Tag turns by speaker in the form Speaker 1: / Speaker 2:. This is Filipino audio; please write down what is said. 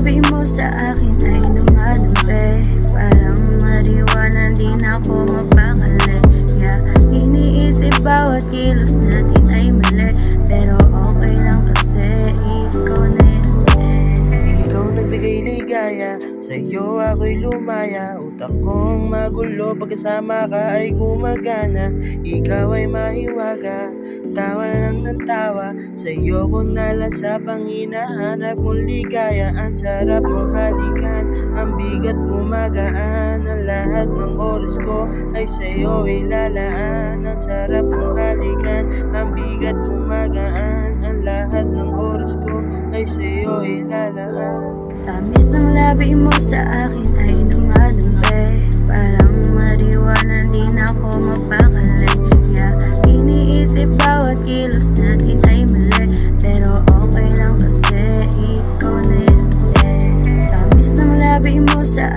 Speaker 1: labi mo sa akin ay lumalambe. Parang mariwana, di na ako mapakali. Yeah, iniisip bawat kilos natin ay mali, pero okay lang kasi ikaw na yun.
Speaker 2: Ikaw nagbigay ligaya, sa'yo ako'y lumaya. Utak kong magulo, pagkasama ka ay gumagana. Ikaw ay mahiwaga, tawa lang ng tawa. Sa'yo ko nalasa, pang hinahanap mong ligaya. Ang sarap mong halikan, ang bigat gumagaan. Ang lahat ng oras ko ay sa'yo ilalaan. Ang sarap mong halikan, ang bigat gumagaan. Ang lahat ng oras ko ay sa'yo ilalaan.
Speaker 1: Tamis ng labi mo sa akin ay lumalambe. Parang mariwana, di na ako mapakali. Yeah, iniisip bawat kilos natin ay mali, pero okay lang kasi ikaw na yun. Tamis ng labi mo sa